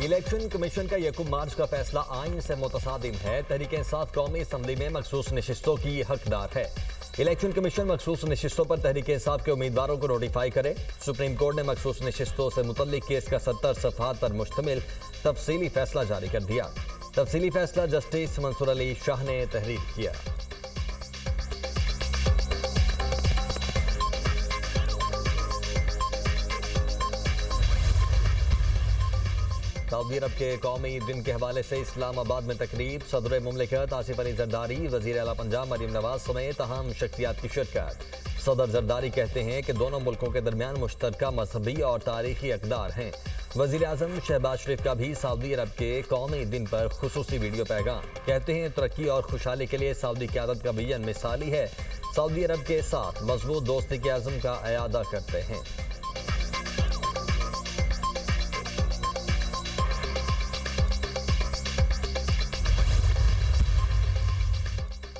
Election commission का यकूम मार्च का फैसला आइन से मुतसादिम है। तहरीक इंसाफ कौमी असम्बली में मखसूस नशिस्तों की हकदार है। इलेक्शन कमीशन मखसूस नशिस्तों पर तहरीक इंसाफ के उम्मीदवारों को नोटिफाई करे। सुप्रीम कोर्ट ने मखसूस नशिस्तों से मुतल्लिक केस का 70 सफ़हात पर मुश्तमिल तफसीली फैसला जारी कर दिया। तफसीली फैसला जस्टिस मंसूर अली शाह ने तहरीर किया। सऊदी अरब के कौमी दिन के हवाले से इस्लामाबाद में तकरीब। सदर मुमलिकत आसिफ अली जरदारी, वज़ीर आला पंजाब मरीम नवाज समेत अहम शख्सियात की शिरकत। सदर जरदारी कहते हैं कि दोनों मुल्कों के दरमियान मुश्तरका मजहबी और तारीखी अक़दार हैं। वज़ीर आज़म शहबाज शरीफ का भी सऊदी अरब के कौमी दिन पर खुसूसी वीडियो पैगाम। कहते हैं तरक्की और खुशहाली के लिए सऊदी क़यादत का विजन मिसाली है। सऊदी अरब के साथ मजबूत दोस्ती के अज़म का अयादा करते हैं।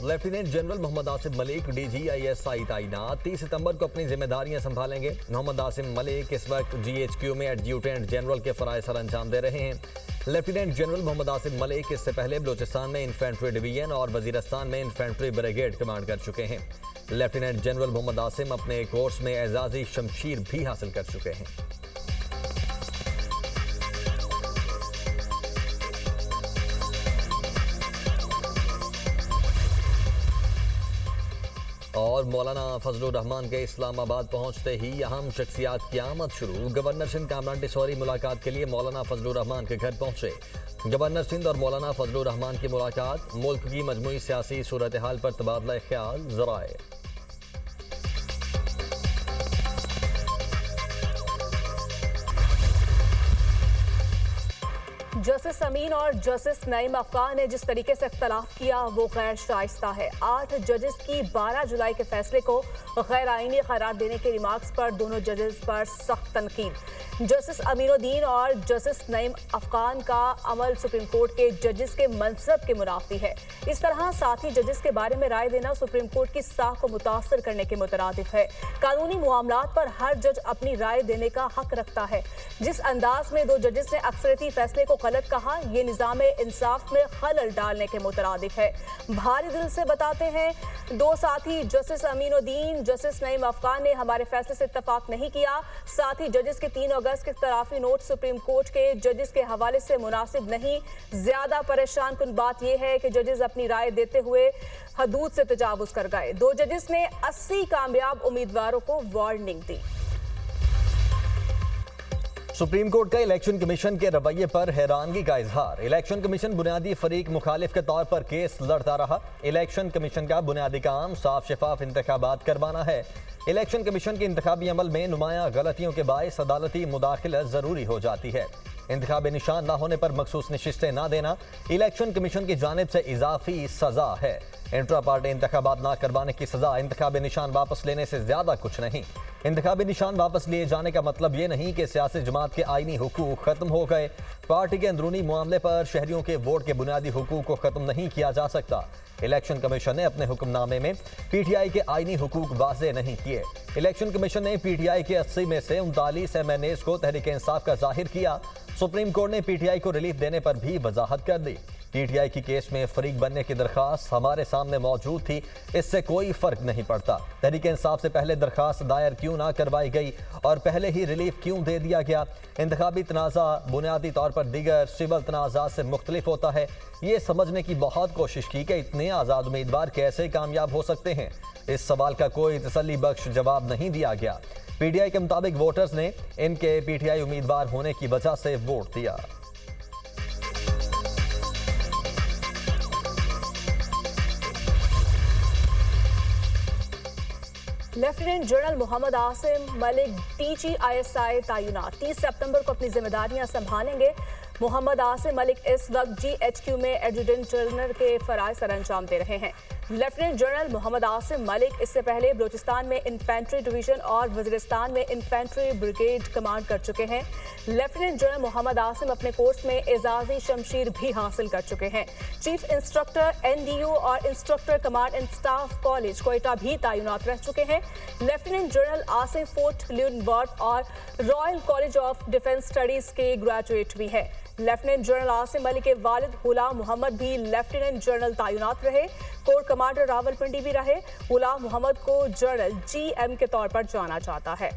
Lieutenant general Mohammad Asim Malik DGISI तैनात 30 सितंबर को अपनी जिम्मेदारियां संभालेंगे। मोहम्मद आसिम मलिक इस वक्त GHQ में एडज्यूटेंट जनरल के फराइज सर अंजाम दे रहे हैं। लेफ्टिनेंट जनरल मोहम्मद आसिम मलिक इससे पहले बलूचिस्तान में इन्फेंट्री डिवीजन और वजीरस्तान में इन्फेंट्री ब्रिगेड कमांड कर चुके हैं। लेफ्टिनेंट जनरल मोहम्मद आसिम अपने कोर्स में एजाजी शमशीर भी हासिल कर चुके हैं। और मौलाना फजलुर रहमान के इस्लामाबाद पहुंचते ही अहम शख्सियात की आमद शुरू। गवर्नर सिंध कामरान टिसौरी मुलाकात के लिए मौलाना फजलुर रहमान के घर पहुंचे। गवर्नर सिंध और मौलाना फजलुर रहमान की मुलाकात, मुल्क की मजमूई सियासी सूरत हाल पर तबादला ख्याल ज़राए। जस्टिस अमीन और जस्टिस नईम अफगान ने जिस तरीके से इख्तलाफ किया वो गैर शाइस्ता है। 8 जजेस की 12 जुलाई के फैसले को गैर आईनी करार देने के रिमार्क्स पर दोनों जजेस पर सख्त तनकीद। जस्टिस अमीनुद्दीन और जस्टिस नईम अफगान का अमल सुप्रीम कोर्ट के जजेस के मनसब के मुनाफी है। इस तरह साथी जजेस के बारे में राय देना सुप्रीम कोर्ट की साख को मुतासर करने के मुतरादिफ है। कानूनी मामलात पर हर जज अपनी राय देने का हक रखता है। जिस अंदाज में 2 जजेस ने अक्सरियती फैसले को गलत कहा, ये निज़ाम इंसाफ में खलल डालने के मुतरादिफ है। भारी दिल से बताते हैं, 2 साथी जस्टिस अमीनुद्दीन, जस्टिस नईम अफगान ने हमारे फैसले से इत्तफाक नहीं किया। साथी जजेस के 3 अगस्त के इख्तलाफी नोट सुप्रीम कोर्ट के जजेस के हवाले से मुनासिब नहीं। ज्यादा परेशान कुन बात यह है कि जजेस अपनी राय देते हुए हदूद से तजावुज कर गए। 2 जजेस ने 80 कामयाब उम्मीदवारों को वार्निंग दी। सुप्रीम कोर्ट का इलेक्शन कमीशन के रवैये पर हैरानगी का इजहार। इलेक्शन कमीशन बुनियादी फरीक मुखालिफ के तौर पर केस लड़ता रहा। इलेक्शन कमीशन का बुनियादी काम साफ शफाफ इंतखाबात करवाना है। इलेक्शन कमीशन के इंतखाबी अमल में नुमायां गलतियों के बायस अदालती मुदाखलत जरूरी हो जाती है। इंतखाबी निशान ना होने पर मखसूस नशिस्तें ना देना इलेक्शन कमीशन की जानिब से इजाफी सजा है। इंट्रा पार्टी इंतखाबात ना करवाने की सजा इंतखाबी निशान वापस लेने से ज्यादा कुछ नहीं। इंतखाबी निशान वापस लिए जाने का मतलब ये नहीं कि सियासी जमात के आईनी हुकूक खत्म हो गए। पार्टी के अंदरूनी मामले पर शहरियों के वोट के बुनियादी हुकूक को खत्म नहीं किया जा सकता। इलेक्शन कमीशन ने अपने हुक्मनामे में PTI के आईनी हुकूक वाज़े नहीं किए। इलेक्शन कमीशन ने PTI के 80 में से 39 MNAs को तहरीक इंसाफ का जाहिर किया। सुप्रीम कोर्ट ने PTI को रिलीफ देने पर भी वजाहत कर दी। PTI की केस में फरीक बनने की दरख्वास्त हमारे सामने मौजूद थी, इससे कोई फर्क नहीं पड़ता। तहरीक इंसाफ से पहले दरख्वास्त दायर क्यों ना करवाई गई और पहले ही रिलीफ क्यों दे दिया गया। इंतखाबी तनाज़ा बुनियादी तौर पर दीगर सिविल तनाज़ा से मुख्तलिफ होता है। ये समझने की बहुत कोशिश की कि इतने आज़ाद उम्मीदवार कैसे कामयाब हो सकते हैं। इस सवाल का कोई तसल्ली बख्श जवाब नहीं दिया गया। PTI के मुताबिक वोटर्स ने इनके PTI उम्मीदवार होने की वजह से वोट दिया। Lieutenant general Mohammad Asim Malik DGISI तैनात 30 सितंबर को अपनी जिम्मेदारियां संभालेंगे। मोहम्मद आसिम मलिक इस वक्त GHQ में एडजुटेंट जनरल के फराइज सर अंजाम दे रहे हैं। लेफ्टिनेंट जनरल मोहम्मद आसिम मलिक इससे पहले बलूचिस्तान में इन्फेंट्री डिवीजन और वजीरिस्तान में इन्फेंट्री ब्रिगेड कमांड कर चुके हैं। लेफ्टिनेंट जनरल मोहम्मद आसिम अपने कोर्स में एजाजी शमशीर भी हासिल कर चुके हैं। चीफ इंस्ट्रक्टर NDU और instructor command and staff college Quetta भी तैनात रह चुके हैं। लेफ्टिनेंट जनरल आसिम फोर्ट ल्यूनवर्ट और royal college of defence studies के ग्रेजुएट भी है। लेफ्टिनेंट जनरल आसिम अली के वालिद गुलाम मोहम्मद भी लेफ्टिनेंट जनरल तैनात रहे। कोर कमांडर रावलपिंडी भी रहे। गुलाम मोहम्मद को जनरल GM के तौर पर जाना जाता है।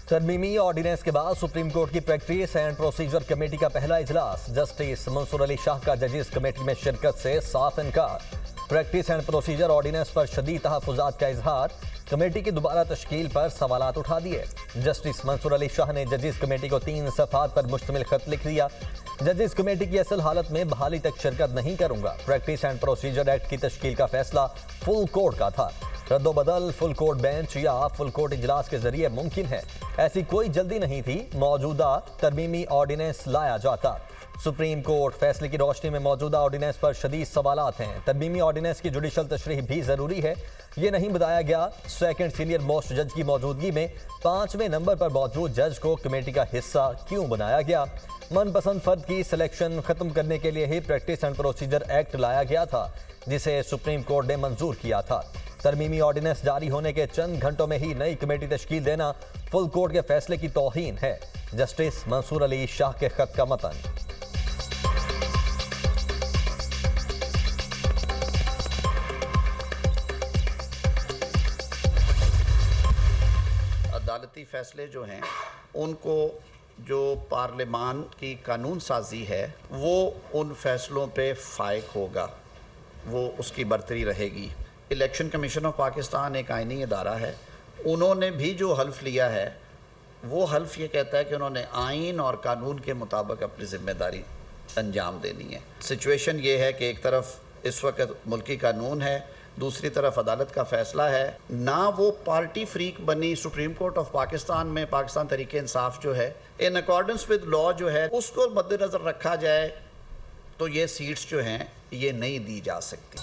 तरमीमी ऑर्डिनेंस के बाद सुप्रीम कोर्ट की प्रैक्टिस एंड प्रोसीजर कमेटी का पहला इजलास। जस्टिस मंसूर अली शाह का जजेस कमेटी में शिरकत से साफ इनकार। प्रैक्टिस एंड प्रोसीजर ऑर्डिनेंस पर शदीद तहफुजात का इजहार। कमेटी की दोबारा तश्कील पर सवालात उठा दिए। जस्टिस मंसूर अली शाह ने जजेस कमेटी को 3 सफ़हात पर मुश्तमिल खत लिख दिया। जजेस कमेटी की असल हालत में बहाली तक शिरकत नहीं करूंगा। प्रैक्टिस एंड प्रोसीजर एक्ट की तश्कील का फैसला फुल कोर्ट का था। रद्दोबदल फुल कोर्ट बेंच या फुल कोर्ट इजलास के जरिए मुमकिन है। ऐसी कोई जल्दी नहीं थी। मौजूदा तरमीमी ऑर्डिनेंस लाया जाता। सुप्रीम कोर्ट फैसले की रोशनी में मौजूदा ऑर्डिनेंस पर शदीद सवालात हैं। तरमीमी ऑर्डिनेंस की जुडिशल तशरीह भी जरूरी है। ये नहीं बताया गया सेकंड सीनियर मोस्ट जज की मौजूदगी में 5वें नंबर पर मौजूद जज को कमेटी का हिस्सा क्यों बनाया गया। मनपसंद फर्द की सिलेक्शन खत्म करने के लिए ही प्रैक्टिस एंड प्रोसीजर एक्ट लाया गया था, जिसे सुप्रीम कोर्ट ने मंजूर किया था। तरमीमी ऑर्डिनेंस जारी होने के चंद घंटों में ही नई कमेटी तश्कील देना फुल कोर्ट के फैसले की तौहीन है। जस्टिस मंसूर अली शाह के खत का मतन। अदालती फैसले जो हैं उनको जो पार्लियामान की कानून साजी है वो उन फैसलों पे फायक होगा, वो उसकी बरतरी रहेगी। इलेक्शन कमीशन ऑफ पाकिस्तान एक आईनी इदारा है। उन्होंने भी जो हल्फ लिया है वो हल्फ ये कहता है कि उन्होंने आइन और कानून के मुताबिक अपनी जिम्मेदारी अंजाम देनी है। सिचुएशन ये है कि एक तरफ इस वक्त मुल्की कानून है, दूसरी तरफ अदालत का फैसला है। ना वो पार्टी फ्रीक बनी सुप्रीम कोर्ट ऑफ पाकिस्तान में पाकिस्तान तरीके इंसाफ जो है इन अकॉर्डेंस विद लॉ जो है उसको मद्देनज़र रखा जाए तो ये सीट्स जो हैं ये नहीं दी जा सकती।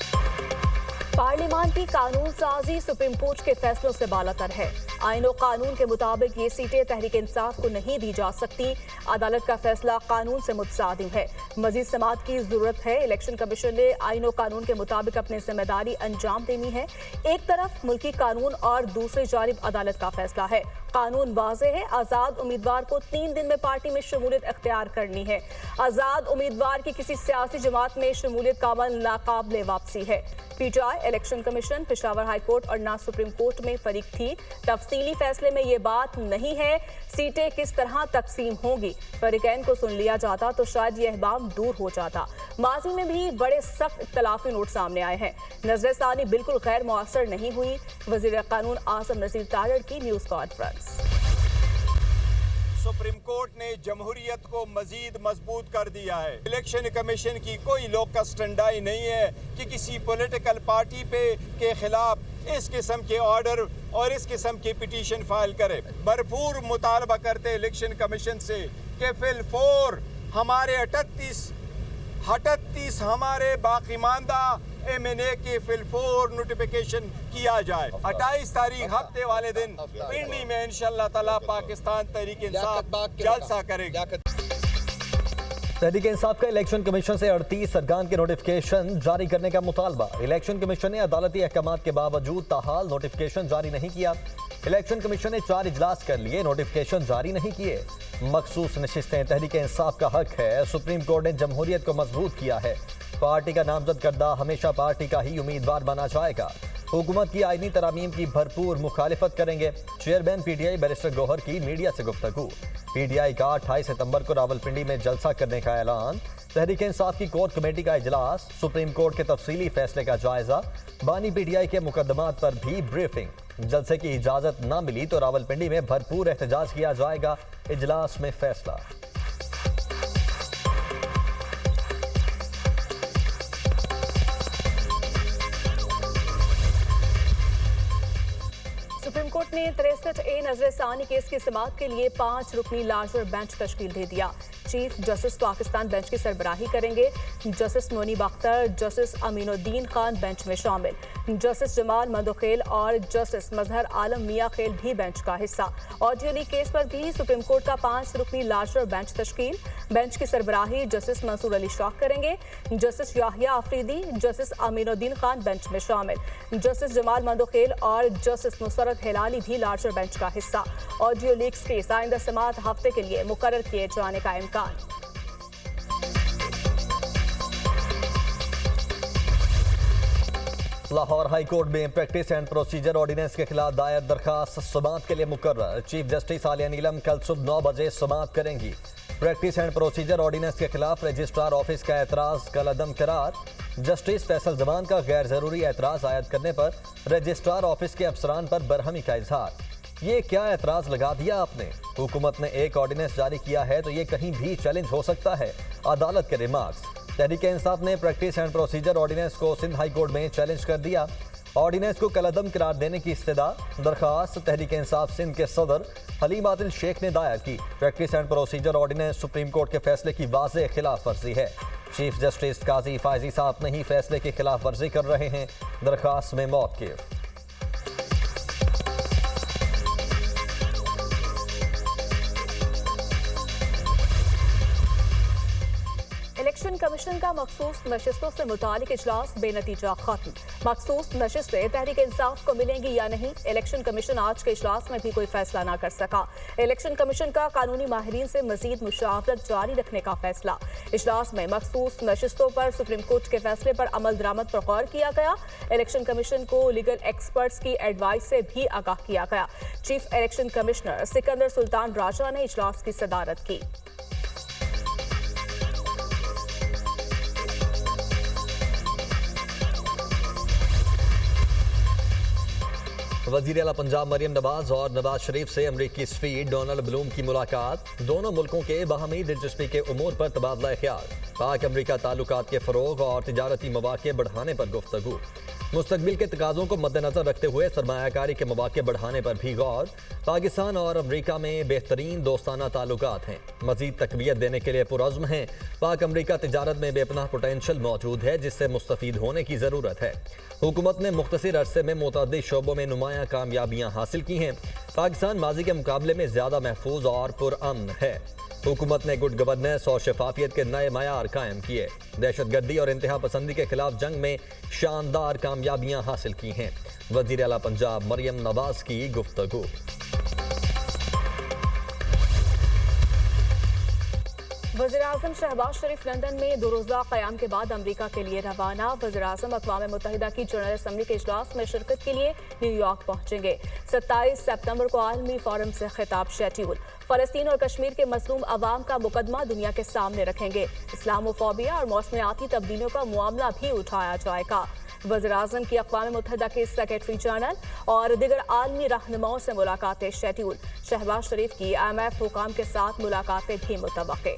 पार्लियामान की कानून साजी सुप्रीम कोर्ट के फैसलों से बालातर है। आईन और कानून के मुताबिक ये सीटें तहरीक इंसाफ को नहीं दी जा सकती। अदालत का फैसला कानून से मुतसादिम है। मजीद समाअत की जरूरत है। इलेक्शन कमीशन ने आईन और कानून के मुताबिक अपनी जिम्मेदारी अंजाम देनी है। एक तरफ मुल्की कानून और दूसरी जानिब अदालत का फैसला है। कानून वाज़ेह है। आज़ाद उम्मीदवार को 3 दिन में पार्टी में शमूलियत अख्तियार करनी है। आज़ाद उम्मीदवार की किसी सियासी जमात में शमूलियत का अमल नाकाबिले वापसी है। PTI, election commission, Peshawar high court और ना सुप्रीम कोर्ट में फरीक थी। तफसीली फैसले में ये बात नहीं है सीटें किस तरह तकसीम होंगी। फरीकैन को सुन लिया जाता तो शायद ये अहबाम दूर हो जाता। माजी में भी बड़े सख्त इख्तलाफी नोट सामने आए हैं। नजरसानी बिल्कुल गैर मुअस्सर नहीं हुई। वजीर कानून आसम नज़ीर तारड़ की न्यूज़ कॉन्फ्रेंस। सुप्रीम कोर्ट ने जमहूरियत को मजीद मजबूत कर दिया है। इलेक्शन कमीशन की कोई लोकस टंडाई नहीं है कि किसी पॉलिटिकल पार्टी पे के खिलाफ इस किस्म के ऑर्डर और इस किस्म की पिटीशन फाइल करे। भरपूर मुतालबा करते इलेक्शन कमीशन से कि फिल-4 हमारे 38 हमारे बाकी मानदा MNA के फिल-4 नोटिफिकेशन किया जाए। 28 तारीख हफ्ते वाले दिन पिंडी में इंशाअल्लाह ताला पाकिस्तान तहरीक इंसाफ जलसा करेगा। तहरीक इंसाफ का इलेक्शन कमीशन से 38 अरकान के नोटिफिकेशन जारी करने का मुतालबा। इलेक्शन कमीशन ने अदालती अहकामात के बावजूद ताहाल नोटिफिकेशन जारी नहीं किया। इलेक्शन कमीशन ने 4 इजलास कर लिए, नोटिफिकेशन जारी नहीं किए। मखसूस नशिस्तें तहरीक इंसाफ का हक है। सुप्रीम कोर्ट ने जमहूरियत को मजबूत किया है। पार्टी का नामजद करदा हमेशा पार्टी का ही उम्मीदवार बना जाएगा। हुकूमत की आईनी तरामीम की भरपूर मुखालिफत करेंगे। चेयरमैन PTI बैरिस्टर गौहर की मीडिया से गुफ्तगू। PTI का 28 सितंबर को रावलपिंडी में जलसा करने का ऐलान। तहरीक इंसाफ की कोर कमेटी का इजलास। सुप्रीम कोर्ट के तफसीली फैसले का जायजा। बानी PTI के मुकदमात पर भी ब्रीफिंग। जलसे की इजाजत न मिली तो रावलपिंडी में भरपूर एहतजाज किया जाएगा। इजलास में फैसला। सुप्रीम कोर्ट ने 63A नजरसानी केस की समाअत के लिए 5 रुकनी लार्जर बेंच तश्कील दे दिया। चीफ जस्टिस पाकिस्तान बेंच की सरबराही करेंगे। Justice Munib Akhtar, justice Aminuddin Khan bench में शामिल। जस्टिस जमाल मंदोखेल और जस्टिस मजहर आलम मियां खेल भी बेंच का हिस्सा। ऑडियो लीक केस पर भी सुप्रीम कोर्ट का 5 रुकनी लार्जर बेंच तश्कील। बेंच की सरबराही जस्टिस मंसूर अली शाह करेंगे। Justice Yahya Afridi, justice Aminuddin Khan bench में शामिल। जस्टिस जमाल मंदोखेल और जस्टिस नुसरत हिलाली भी लार्जर बेंच का हिस्सा। ऑडियो लीक्स केस आइंदा समाअत हफ्ते के लिए मुकर्रर किए जाने का इम्कान। लाहौर हाई कोर्ट में प्रैक्टिस एंड प्रोसीजर ऑर्डिनेंस के खिलाफ दायर दरखास्त समाअत के लिए मुकर्रर। चीफ जस्टिस आलिया नीलम कल सुबह 9 बजे समाअत करेंगी। प्रैक्टिस एंड प्रोसीजर ऑर्डिनेंस के खिलाफ रजिस्ट्रार ऑफिस का एतराज़ कलअदम करार। जस्टिस फैसल जमान का गैर जरूरी एतराज़ आयद करने पर रजिस्ट्रार ऑफिस के अफसरान पर बरहमी का इजहार। ये क्या एतराज़ लगा दिया आपने? हुकूमत ने एक ऑर्डिनेंस जारी किया है तो ये कहीं भी चैलेंज हो सकता है। अदालत के रिमार्क्स। तहरीक इंसाफ ने प्रैक्टिस एंड प्रोसीजर ऑर्डिनेंस को सिंध हाई कोर्ट में चैलेंज कर दिया। ऑर्डिनेंस को कलअदम करार देने की इस्तदा दरखास्त तहरीक इंसाफ सिंध के सदर हलीम आदिल शेख ने दायर की। Practice and procedure ordinance supreme court के फैसले की वाज़ेह खिलाफ वर्जी है। चीफ जस्टिस काजी फायजी साहब नहीं फैसले की खिलाफ वर्जी कर रहे हैं। दरखास्त में मौक़िफ़। इलेक्शन कमीशन का मखसूस नशिस्तों से मुतालिक इजलास बेनतीजा खत्म। मखसूस नशिस्तें तहरीक इंसाफ को मिलेंगी या नहीं, इलेक्शन कमीशन आज के इजलास में भी कोई फैसला ना कर सका। इलेक्शन कमीशन का कानूनी माहिरीन से मजीद मुशावरत जारी रखने का फैसला। इजलास में मखसूस नशिस्तों पर सुप्रीम कोर्ट के फैसले पर अमल दरामद पर गौर किया गया। इलेक्शन कमीशन को लीगल एक्सपर्ट्स की एडवाइस से भी आगाह किया गया। Chief election commissioner Sikandar Sultan Raja ने इजलास की सदारत की। वज़ीर आला पंजाब मरियम नवाज और नवाज शरीफ से अमरीकी सफ़ीर डोनाल्ड ब्लूम की मुलाकात। दोनों मुल्कों के बाहमी दिलचस्पी के उमूर पर तबादला ख्याल। पाक अमरीका ताल्लुकात के फ़रोग़ और तिजारती मौक़े बढ़ाने पर गुफ्तगू। मुस्तक़बिल के तकाज़ों को मद्देनज़र रखते हुए सरमायाकारी के मौक़े बढ़ाने पर भी गौर। पाकिस्तान और अमरीका में बेहतरीन दोस्ताना ताल्लुकात हैं, मज़ीद तक़वियत देने के लिए पुरज़्म हैं। पाक अमरीका तिजारत में बेपनाह पोटेंशल मौजूद है जिससे मुस्तफ़ीद होने की ज़रूरत है। हुकूमत ने मुख्तसर अरसे में मुतअद्दिद शोबों में नुमायाँ कामयाबियाँ हासिल की हैं। पाकिस्तान माजी के मुकाबले में ज़्यादा महफूज और पुरअमन है। हुकूमत ने गुड गवर्नेंस और शफाफियत के नए मयार कायम किए। दहशतगर्दी और इंतहा पसंदी के खिलाफ जंग में शानदार कामयाबियाँ हासिल की हैं। वज़ीर आला पंजाब मरियम नवाज की गुफ्तगू। वज़ीर-ए-आज़म शहबाज शरीफ लंदन में 2 रोज़ा क़याम के बाद अमरीका के लिए रवाना। वज़ीर-ए-आज़म अक़वाम मुत्तहिदा की जनरल असम्बली के इजलास में शिरकत के लिए न्यूयॉर्क पहुँचेंगे। 27 सितंबर को आलमी फोरम से खिताब शेड्यूल। फ़लस्तीन और कश्मीर के मज़लूम अवाम का मुकदमा दुनिया के सामने रखेंगे। इस्लामोफोबिया और मौसमियाती तब्दीलियों का मामला भी उठाया जाएगा। वज़ीर-ए-आज़म की अक़वाम मुत्तहिदा के सेक्रेटरी जनरल और दिगर आलमी रहनुमाओं से मुलाकातें शेड्यूल। शहबाज शरीफ की IMF हुकाम के साथ मुलाकातें भी मुतवक्के।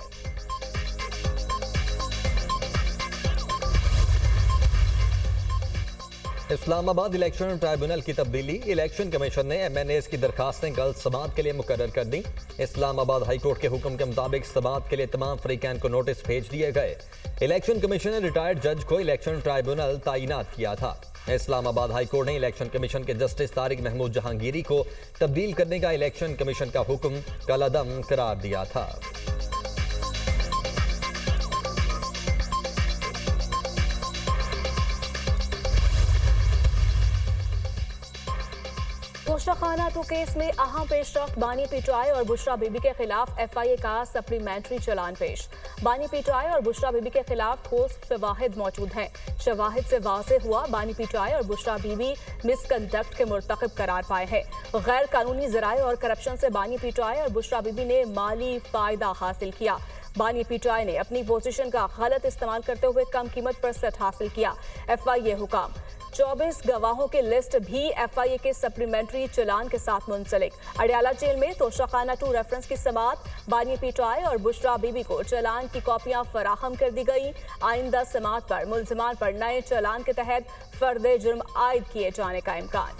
इस्लामाबाद इलेक्शन ट्राइब्यूनल की तब्दीली। इलेक्शन कमीशन ने MNAs की दरखास्तें कल समाअत के लिए मुकर्रर कर दी। इस्लामाबाद हाई कोर्ट के हुक्म के मुताबिक समाअत के लिए तमाम फरीकैन को नोटिस भेज दिए गए। इलेक्शन कमीशन ने रिटायर्ड जज को इलेक्शन ट्राइब्यूनल तैनात किया था। इस्लामाबाद हाई कोर्ट ने इलेक्शन कमीशन के जस्टिस तारिक महमूद जहांगीरी को तब्दील करने का इलेक्शन कमीशन का हुक्म कलअदम करार दिया था। तोशाखाना 2 केस में अहम पेशरफ्त। बानी पीटीआई और बुशरा बीबी के खिलाफ FIA का सप्लीमेंट्री चलान पेश। बानी पीटीआई और बुशरा बीबी के खिलाफ ठोस शवाहिद मौजूद हैं। शवाहिद से वाज़ेह हुआ बानी पीटीआई और बुशरा बीबी मिसकंडक्ट के मुर्तकिब करार पाए हैं। गैर कानूनी ज़राए और करप्शन से बानी पीटीआई और बुशरा बीबी ने माली फ़ायदा हासिल किया। बानी पीटीआई ने अपनी पोजीशन का गलत इस्तेमाल करते हुए कम कीमत पर सेट हासिल किया। FIA हुकाम। 24 गवाहों की लिस्ट भी FIA के सप्लीमेंट्री चलान के साथ मुंसलिक। अडयाला जेल में तोशाखाना 2 रेफरेंस की समाअत। बानी पीटीआई और बुशरा बीबी को चलान की कॉपियां फराहम कर दी गई। आइंदा समाअत पर मुल्जिमान पर नए चलान के तहत फर्द जुर्म आयद किए जाने का इम्कान।